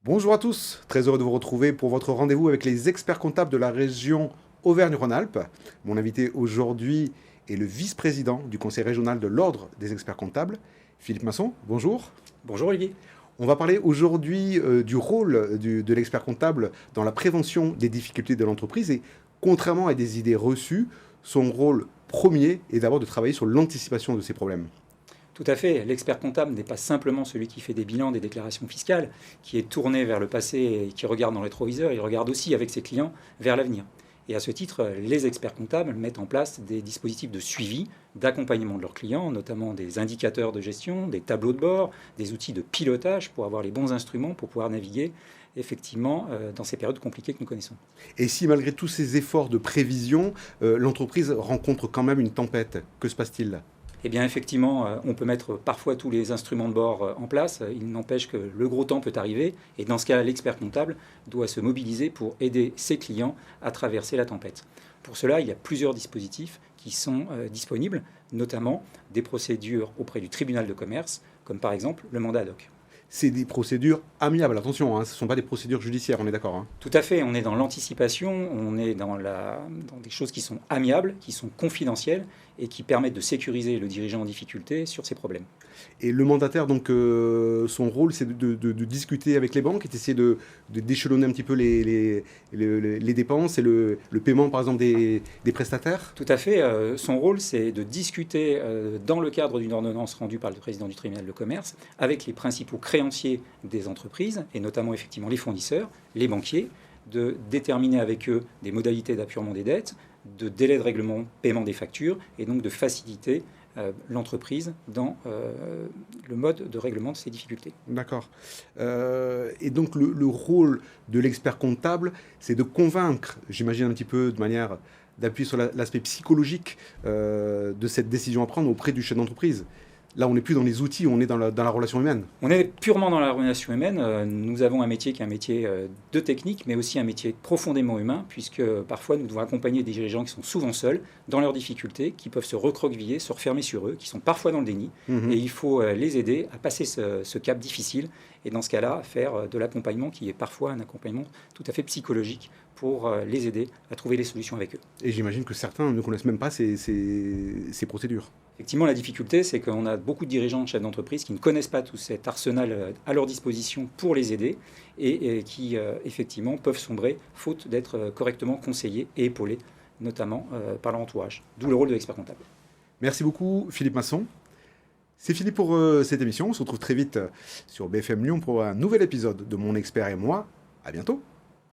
Bonjour à tous, très heureux de vous retrouver pour votre rendez-vous avec les experts comptables de la région Auvergne-Rhône-Alpes. Mon invité aujourd'hui est le vice-président du conseil régional de l'Ordre des experts comptables, Philippe Masson. Bonjour. Bonjour Olivier. On va parler aujourd'hui du rôle de l'expert comptable dans la prévention des difficultés de l'entreprise et contrairement à des idées reçues, son rôle premier est d'abord de travailler sur l'anticipation de ces problèmes. Tout à fait, l'expert comptable n'est pas simplement celui qui fait des bilans, des déclarations fiscales, qui est tourné vers le passé et qui regarde dans le rétroviseur, il regarde aussi avec ses clients vers l'avenir. Et à ce titre, les experts comptables mettent en place des dispositifs de suivi, d'accompagnement de leurs clients, notamment des indicateurs de gestion, des tableaux de bord, des outils de pilotage pour avoir les bons instruments pour pouvoir naviguer effectivement dans ces périodes compliquées que nous connaissons. Et si malgré tous ces efforts de prévision, l'entreprise rencontre quand même une tempête, que se passe-t-il ? Eh bien, effectivement, on peut mettre parfois tous les instruments de bord en place. Il n'empêche que le gros temps peut arriver. Et dans ce cas, l'expert comptable doit se mobiliser pour aider ses clients à traverser la tempête. Pour cela, il y a plusieurs dispositifs qui sont disponibles, notamment des procédures auprès du tribunal de commerce, comme par exemple le mandat ad hoc. C'est des procédures amiables, attention, ce ne sont pas des procédures judiciaires, on est d'accord. Tout à fait, on est dans l'anticipation, on est dans des choses qui sont amiables, qui sont confidentielles et qui permettent de sécuriser le dirigeant en difficulté sur ses problèmes. Et le mandataire, donc, son rôle, c'est de discuter avec les banques et d'essayer d'échelonner un petit peu les dépenses et le paiement, par exemple, des prestataires. Tout à fait. Son rôle, c'est de discuter dans le cadre d'une ordonnance rendue par le président du tribunal de commerce avec les principaux créanciers des entreprises, et notamment effectivement les fournisseurs, les banquiers, de déterminer avec eux des modalités d'appurement des dettes, de délai de règlement, paiement des factures, et donc de faciliter l'entreprise dans le mode de règlement de ces difficultés. D'accord. Et donc le rôle de l'expert comptable, c'est de convaincre, j'imagine un petit peu de manière d'appuyer sur l'aspect psychologique de cette décision à prendre auprès du chef d'entreprise. Là, on n'est plus dans les outils, on est dans la relation humaine. On est purement dans la relation humaine. Nous avons un métier qui est un métier de technique, mais aussi un métier profondément humain, puisque parfois nous devons accompagner des dirigeants qui sont souvent seuls dans leurs difficultés, qui peuvent se recroqueviller, se refermer sur eux, qui sont parfois dans le déni. Et il faut les aider à passer ce cap difficile. Et dans ce cas-là, faire de l'accompagnement qui est parfois un accompagnement tout à fait psychologique pour les aider à trouver les solutions avec eux. Et j'imagine que certains ne connaissent même pas ces procédures. Effectivement, la difficulté, c'est qu'on a beaucoup de dirigeants, de chefs d'entreprise qui ne connaissent pas tout cet arsenal à leur disposition pour les aider et qui, effectivement, peuvent sombrer faute d'être correctement conseillés et épaulés, notamment par leur entourage. D'où le rôle de l'expert comptable. Merci beaucoup, Philippe Masson. C'est fini pour cette émission. On se retrouve très vite sur BFM Lyon pour un nouvel épisode de Mon Expert et moi. À bientôt.